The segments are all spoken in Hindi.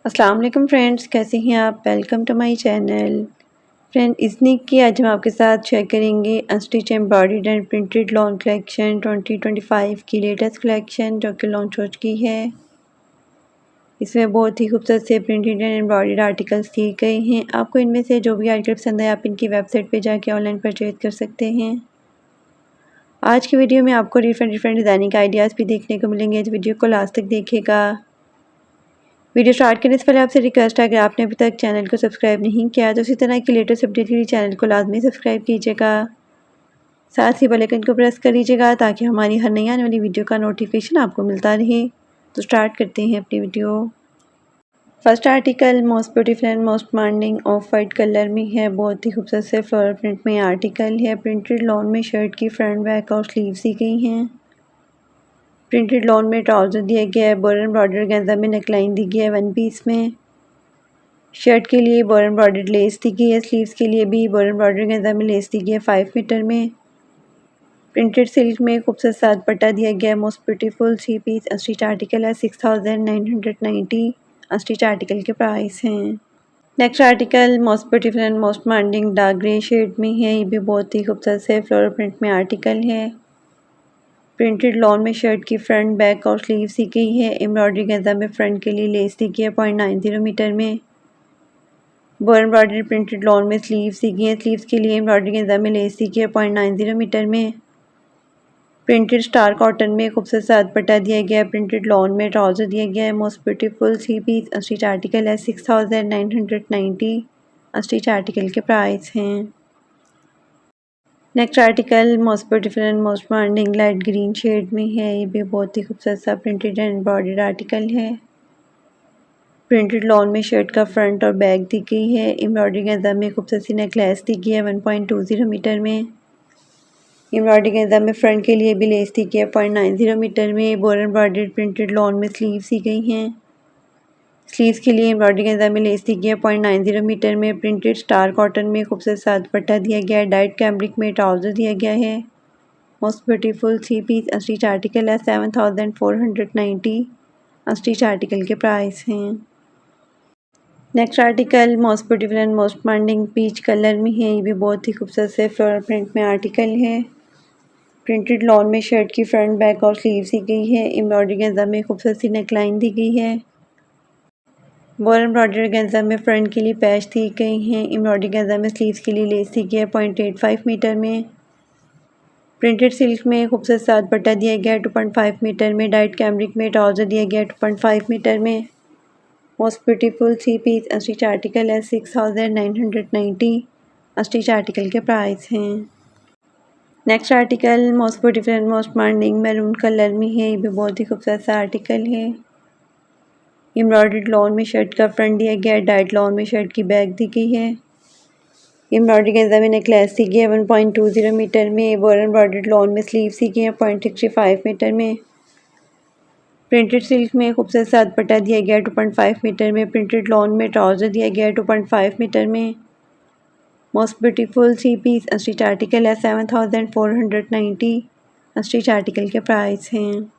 अस्सलाम वालेकुम फ्रेंड्स, कैसे हैं आप। Welcome to my channel. Friend, इसनी की आज हम आपके साथ शेयर करेंगे unstitched embroidered and printed lawn collection 2025 की लेटेस्ट कलेक्शन जो कि लॉन्च हो चुकी है। इसमें बहुत ही खूबसूरत से प्रिंटेड एंड एम्ब्रॉयडर्ड आर्टिकल्स दिए गए हैं। आपको इनमें से जो भी आर्टिकल पसंद है आप इनकी वेबसाइट पर जाके ऑनलाइन परचेज कर सकते हैं। आज की वीडियो में आपको डिफरेंट डिज़ाइनिंग आइडियाज़ भी देखने को मिलेंगे, तो वीडियो को लास्ट तक देखिएगा। वीडियो स्टार्ट करने से पहले आपसे रिक्वेस्ट है, अगर आपने अभी तक चैनल को सब्सक्राइब नहीं किया तो इसी तरह की लेटेस्ट अपडेट के लिए चैनल को लाजमी सब्सक्राइब कीजिएगा। साथ ही बेल आइकन को प्रेस कर लीजिएगा ताकि हमारी हर नई आने वाली वीडियो का नोटिफिकेशन आपको मिलता रहे। तो स्टार्ट करते हैं अपनी video. First article most beautiful and most demanding of white colour में है। बहुत ही खूबसूरत से फ्लोरल प्रिंट में आर्टिकल है। प्रिंटेड लॉन में शर्ट की फ्रंट बैक और स्लीव्स दी गई हैं। प्रिंटेड लॉन में ट्राउज़र दिया गया है। बॉर्डर एम्ब्रॉयडर्ड गेंजा में नेकलाइन दी गई है वन पीस में। शर्ट के लिए बॉर्डर एम्ब्रॉयडर्ड लेस दी गई है। स्लीव्स के लिए भी बॉर्डर एम्ब्रॉयडर्ड गेंजा में लेस दी गई है 5 मीटर में। प्रिंटेड सिल्क में खूबसूरत साथ पट्टा दिया गया है। Most beautiful 3 piece unstitch article है। 6990 अनस्टिच आर्टिकल के प्राइस हैं। Next article most beautiful and most demanding dark grey shade में है। ये भी बहुत ही खूबसूरत से फ्लोरल प्रिंट में आर्टिकल है। प्रिंटेड लॉन में शर्ट की फ्रंट बैक और स्लीव्स दी गई है। एम्ब्रॉयडरी गेंजा में फ्रंट के लिए लेस दी गई है 0.90 मीटर में। बॉर्डर एम्ब्रॉयडरी प्रिंटेड लॉन में स्लीव्स दी गई है। स्लीव्स के लिए एम्ब्रॉयडरी गेंजा में लेस दी गई है 0.90 मीटर में। प्रिंटेड स्टार कॉटन में खूबसूरत साथ पट्टा दिया गया है। प्रिंटेड लॉन में ट्राउज़र दिया गया है। Most beautiful 3 piece unstitch article है। 6990 अनस्टिच आर्टिकल के प्राइस हैं। Next article most beautiful and most demanding light green shade में है। ये भी बहुत ही खूबसूरत सा प्रिंटेड एंड एम्ब्रॉयडर्ड आर्टिकल है। प्रिंटेड लॉन में शर्ट का फ्रंट और बैक दी गई है। एम्ब्रॉयडरी गेंजा में खूबसूरत सी नेकलेस दी गई है 1.20 मीटर में। एम्ब्रॉयडरी गेंजा में फ्रंट के लिए भी लेस दी गई है 0.90 मीटर में। बॉर्डर एम्ब्रॉयडर्ड प्रिंटेड लॉन में स्लीव्स दी गई हैं। स्लीव्स के लिए एम्ब्रॉयडरी गेंजा में लेस दी गई है 0.90 मीटर में। प्रिंटेड स्टार कॉटन में खूबसूरत साथ पट्टा दिया गया है। डाइट कैम्ब्रिक में ट्राउज़र दिया गया है। Most beautiful 3 piece unstitch article है। 7490 अनस्टिच आर्टिकल के प्राइस हैं। Next article most beautiful and most demanding peach colour में है। ये भी बहुत ही खूबसूरत से फ्लोरल प्रिंट में आर्टिकल है। प्रिंटेड लॉन में शर्ट की फ्रंट बैक और स्लीव्स दी गई है। एम्ब्रॉयडरी गेंजा में खूबसूरत सी नेकलाइन दी गई है। बॉर्डर एम्ब्रॉयडरी गेंजा में फ्रंट के लिए पैच दी गई हैं। एम्ब्रॉयडरी गेंजा में स्लीव्स के लिए लेस दी गई है 0.85 मीटर में। प्रिंटेड सिल्क में खूबसूरत साथ पट्टा दिया गया है 2.5 मीटर में। डाइट कैम्ब्रिक में ट्राउज़र दिया गया है 2.5 मीटर में। Most beautiful 3 piece unstitch article है। 6990 अनस्टिच आर्टिकल के प्राइस हैं। Next article most beautiful and most demanding maroon colour में है। ये भी बहुत ही खूबसूरत सा आर्टिकल है। एम्ब्रॉयडर्ड लॉन में शर्ट का फ्रंट दिया गया है। डाइट लॉन में शर्ट की बैक दी गई है। एम्ब्रॉयडरी गेंजा में नेकलेस दी गई है 1.20 मीटर में। बॉर्डर एम्ब्रॉयडर्ड लॉन में स्लीव्स दी गई है 0.65 मीटर में। प्रिंटेड सिल्क में खूबसूरत साथ पट्टा दिया गया है 2.5 मीटर में। प्रिंटेड लॉन में ट्राउज़र दिया गया है 2.5 मीटर में। Most beautiful 3 piece unstitch article है। 7490 अनस्टिच आर्टिकल के प्राइस हैं।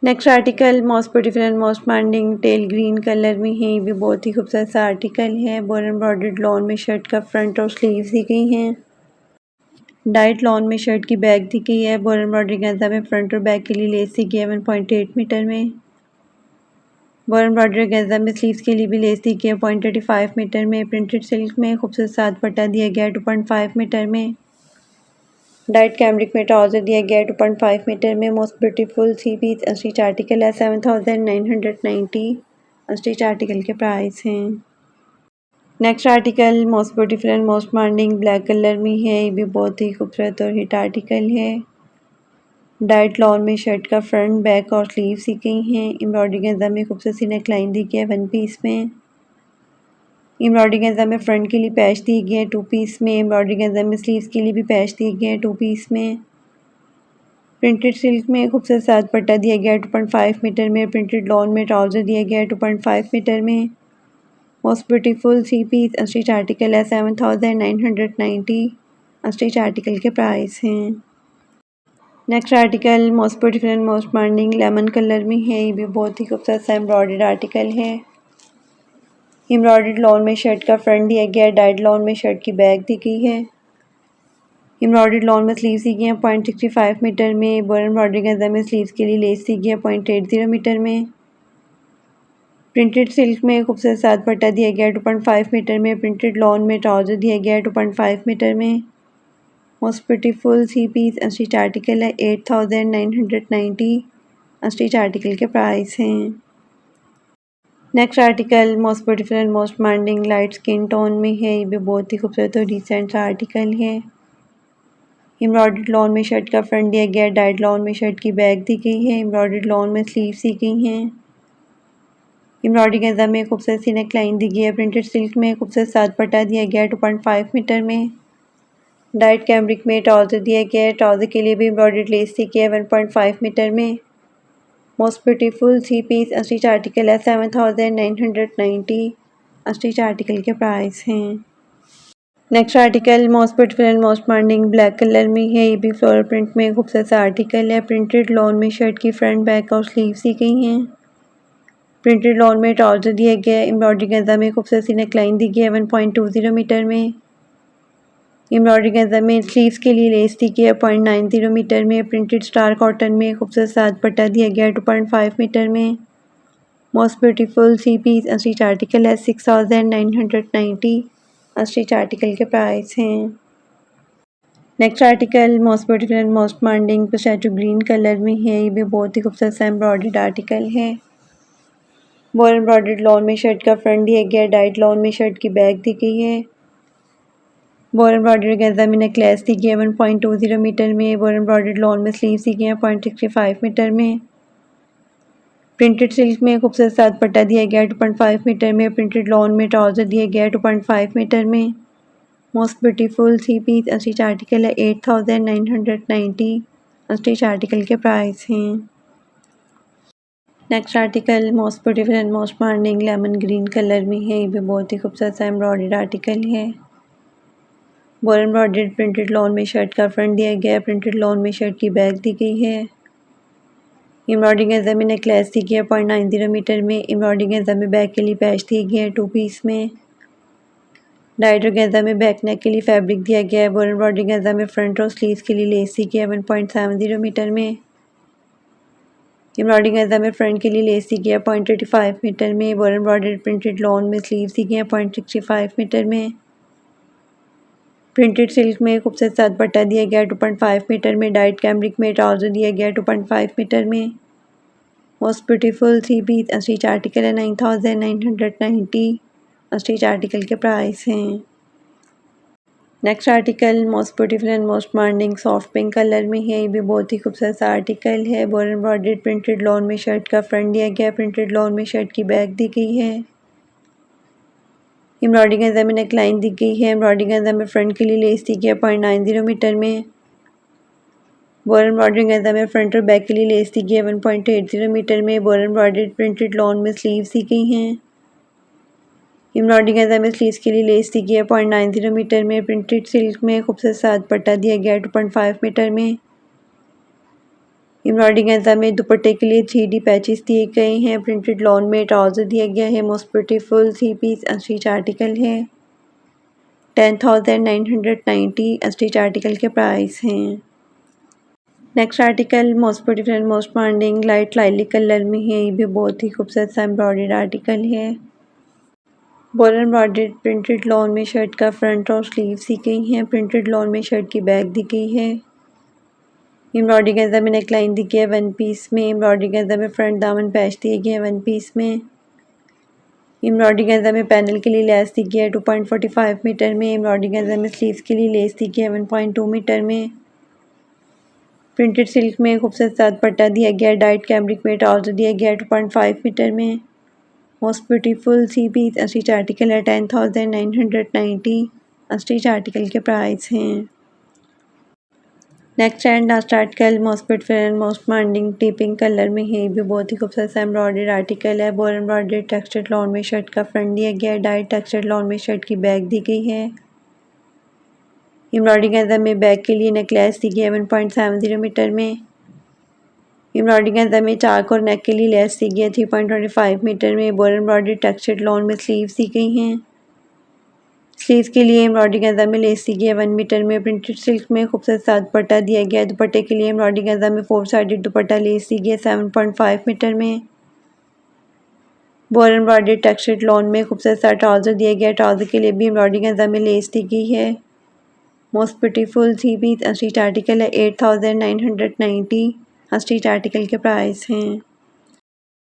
Next article most beautiful and most demanding teal green colour में है। ये भी बहुत ही खूबसूरत सा आर्टिकल है। बॉर्डर एम्ब्रॉयडर्ड लॉन में शर्ट का फ्रंट और स्लीव्स दी गई हैं। डाइट लॉन में शर्ट की बैक दी गई है। बॉर्डर एम्ब्रॉयडरी गेंजा में फ्रंट और बैक के लिए लेस दी गई है 1.8 मीटर में। बॉर्डर एम्ब्रॉयडरी गेंजा में स्लीव्स के लिए भी लेस दी गई है 0.35 मीटर में। प्रिंटेड सिल्क में खूबसूरत साथ पट्टा दिया गया है 2.5 मीटर में। डाइट कैम्ब्रिक में ट्राउज़र दिया गया है 2.5 मीटर में। Most beautiful 3 piece unstitch article है। 7990 अनस्टिच आर्टिकल के प्राइस हैं। Next article most beautiful and most demanding black colour में है। ये भी बहुत ही खूबसूरत और हिट आर्टिकल है। डाइट लॉन में शर्ट का फ्रंट बैक और स्लीव्स दी गई हैं। एम्ब्रॉयडरी गेंजा में खूबसूरत सी नेकलाइन दी गई है वन पीस में। एम्ब्रॉयडरी गेंजा में फ्रंट के लिए पैच दिए गए हैं 2 पीस में। एम्ब्रॉयडरी गेंजा में स्लीव्स के लिए भी पैच दिए गए हैं 2 पीस में। प्रिंटेड सिल्क में खूबसूरत साथ पट्टा दिया गया है 2.5 मीटर में। प्रिंटेड लॉन में ट्राउज़र दिया गया है 2.5 मीटर में। Most beautiful 3 piece unstitch article है। 7990 अनस्टिच आर्टिकल के प्राइस हैं। Next article most beautiful and most demanding lemon colour में है। ये भी बहुत ही खूबसूरत सा एम्ब्रॉयडर्ड आर्टिकल है। एम्ब्रॉयडर्ड लॉन में शर्ट का फ्रंट दिया गया है, डाइड लॉन में शर्ट की बैक दी गई है। एम्ब्रॉयडर्ड लॉन में स्लीव्स दी गई हैं 0.65 मीटर में। बोर एम्ब्रॉयडरी गंजा में स्लीव्स के लिए लेस दी गई है 0.80 मीटर में। प्रिंटेड सिल्क में खूबसूरत साथ पट्टा दिया गया है 2.5 मीटर में। प्रिंटेड लॉन में ट्राउजर दिया गया है 2.5 मीटर में। Most beautiful 3 piece unstitch article है 8990। अनस्टिच आर्टिकल के प्राइस हैं। Next article most beautiful and most demanding light skin tone में है। ये भी बहुत ही खूबसूरत और डिसेंट सा आर्टिकल है। एम्ब्रॉयडर्ड लॉन में शर्ट का फ्रंट दिया गया है, डाइड लॉन में शर्ट की बैक दी गई है। एम्ब्रॉयडर्ड लॉन में स्लीव्स दी गई हैं। एम्ब्रॉयडरी गंजा में खूबसूरत सी नेक लाइन दी गई है। प्रिंटेड सिल्क में खूबसूरत साथ पट्टा दिया गया है 2.5 मीटर में। डाइट कैम्ब्रिक में ट्राउजर दिया गया है। ट्राउजर के लिए भी एम्ब्रॉयडर्ड लेस दी गई है 1.5 मीटर में। Most beautiful 3 piece unstitch article है 7990। अनस्टिच आर्टिकल के प्राइस हैं। Next article most beautiful and most demanding black colour में है। ये भी फ्लोरल प्रिंट में खूबसूरत सा आर्टिकल है। प्रिंटेड लॉन में शर्ट की फ्रंट बैक और स्लीव्स दी गई हैं। प्रिंटेड लॉन में ट्राउजर दिया गया है। एम्ब्रॉयडरी गंजा में खूबसूरत सी नेक लाइन दी गई है 1.20 मीटर में। एम्ब्रॉयडरी गंजा में स्लीव्स के लिए लेस दी गई है 0.90 मीटर में। प्रिंटेड स्टार कॉटन में खूबसूरत साथ पट्टा दिया गया है 2.5 मीटर में। Most beautiful 3 piece unstitch article है 6990। अनस्टिच आर्टिकल के प्राइस हैं। Next article most beautiful and most demanding pistachio green colour में है। ये भी बहुत ही खूबसूरत सा एम्ब्रॉयडर्ड आर्टिकल है। बोर एम्ब्रॉयडर्ड लॉन में शर्ट का फ्रंट दिया गया है, डाइट लॉन में शर्ट की बैक दी गई है। बोर एम्ब्रॉयडरी गंजा में नेकलेस दी गई है 1.20 मीटर में। बोर एम्ब्रॉयडर्ड लॉन में स्लीव्स दी गई हैं 0.65 मीटर में। प्रिंटेड सिल्क में खूबसूरत साथ पट्टा दिया गया है 2.5 मीटर में। प्रिंटेड लॉन में ट्राउजर दिया गया है 2.5 मीटर में। Most beautiful 3 piece unstitch article है 8990। अनस्टिच आर्टिकल के प्राइस हैं। Next article most beautiful and most demanding lemon green colour में है। ये भी बहुत ही खूबसूरत सा एम्ब्रॉयडर्ड आर्टिकल है। बोर एम्ब्रॉयडर्ड प्रिंटेड लॉन में शर्ट का फ्रंट दिया गया है। प्रिंटेड लॉन में शर्ट की बैक दी गई है। एम्ब्रॉयडरी गंजा में नेकलेस दी गई है 0.90 मीटर में। एम्ब्रॉयडरी गंजा में बैक के लिए पैच दिए गए हैं 2 पीस में। डाइड ऑर्गेन्जा में बैक नेक के लिए फैब्रिक दिया गया है। बोर एम्ब्रॉयडरी गंजा में फ्रंट और स्लीव्स के लिए लेस दी गई है 1.70 मीटर में। एम्ब्रॉयडरी गंजा में फ्रंट के लिए लेस दी गई है 0.85 मीटर में। बोर एम्ब्रॉयडरी प्रिंटेड लॉन में स्लीव्स दी गई हैं 0.65 मीटर में। प्रिंटेड सिल्क में खूबसूरत साथ पट्टा दिया गया है 2.5 मीटर में। डाइट कैम्ब्रिक में ट्राउजर दिया गया है 2.5 मीटर में। Most beautiful 3 piece unstitch article है 9990। अनस्टिच आर्टिकल के प्राइस हैं। Next article most beautiful and most demanding soft pink colour में है। ये भी बहुत ही खूबसूरत सा आर्टिकल है। बोर एम्ब्रॉयडर्ड प्रिंटेड लॉन में शर्ट का फ्रंट दिया गया है। प्रिंटेड लॉन में शर्ट की बैक दी गई है। एम्ब्रॉयडरी गंजा में नेक लाइन दी गई है। एम्ब्रॉयडरी गंजा में फ्रंट के लिए लेस दी गई है 0.90 मीटर में। बोर एम्ब्रॉयडरी गंजा में फ्रंट और बैक के लिए लेस दी गई है 1.80 मीटर में। बोर एम्ब्रॉयडर्ड प्रिंटेड लॉन में स्लीव्स दी गई हैं। एम्ब्रॉयडरी गंजा में स्लीव्स के लिए लेस दी गई है 0.90 मीटर में। प्रिंटेड सिल्क में खूबसूरत साथ पट्टा दिया गया है 2.5 मीटर में। एम्ब्रॉयडरी गंजा में दुपट्टे के लिए 3D पैचेस दिए गए हैं। प्रिंटेड लॉन में ट्राउजर दिया गया है। Most beautiful 3 piece unstitch article है 10,990। अनस्टिच आर्टिकल के प्राइस हैं। Next article most beautiful and most demanding light lilac colour में है। ये भी बहुत ही खूबसूरत सा एम्ब्रॉयडर्ड आर्टिकल है। बोर एम्ब्रॉयडर्ड प्रिंटेड लॉन में शर्ट का फ्रंट और स्लीव्स दी गई हैं। प्रिंटेड लॉन में शर्ट की बैक दी गई है। एम्ब्रॉयडरी गंजा में नेक लाइन दी गई है 1 पीस में। एम्ब्रॉयडरी गंजा में फ्रंट दामन पैच दिए गए हैं 1 पीस में। एम्ब्रॉयडरी गंजा में पैनल के लिए लेस दी गई है 2.45 मीटर में। एम्ब्रॉयडरी गंजा में स्लीव्स के लिए लेस दी गई है 1.2 मीटर में। प्रिंटेड सिल्क में खूबसूरत साथ पट्टा दिया गया है। डाइट कैम्ब्रिक में ट्राउजर दिया गया है 2.5 मीटर में। Most beautiful 3 piece unstitch article है 10,990। अनस्टिच आर्टिकल के प्राइस हैं। Next and last article most beautiful and most demanding tea pink colour में है। ये भी बहुत ही खूबसूरत सा एम्ब्रॉयडर्ड आर्टिकल है। बोर एम्ब्रॉयडर्ड टेक्सचर्ड लॉन में शर्ट का फ्रंट दिया गया है। डाइट टेक्सचर्ड लॉन में शर्ट की बैक दी गई है। एम्ब्रॉयडरी गंजा में बैक के लिए नेकलेस दी गई है 1.70 मीटर में। एम्ब्रॉयडरी के अंदर में चाक और नेक के लिए लेस दी गई है 3.25 मीटर में। बोर एम्ब्रॉयडरी टेक्सचर्ड लॉन में स्लीव्स दी गई हैं। स्लीव्स के लिए एम्ब्रॉयडरी के अंदर में लेस दी गई है 1 मीटर में। प्रिंटेड सिल्क में खूबसूरत सा दुपट्टा दिया गया है। दुपट्टे के लिए एम्ब्रॉयडरी के अंदर में 4 साइडेड दुपट्टा लेस दी गई है 7.5 मीटर में। बोर एम्ब्रॉयडरी टेक्सचर्ड लॉन में खूबसूरत सा ट्राउज़र दिया गया है। ट्राउज़र के लिए भी एम्ब्रॉयडरी के अंदर में लेस दी गई है। Most beautiful 3 piece stitch article है 8990। स्टिच आर्टिकल के प्राइस हैं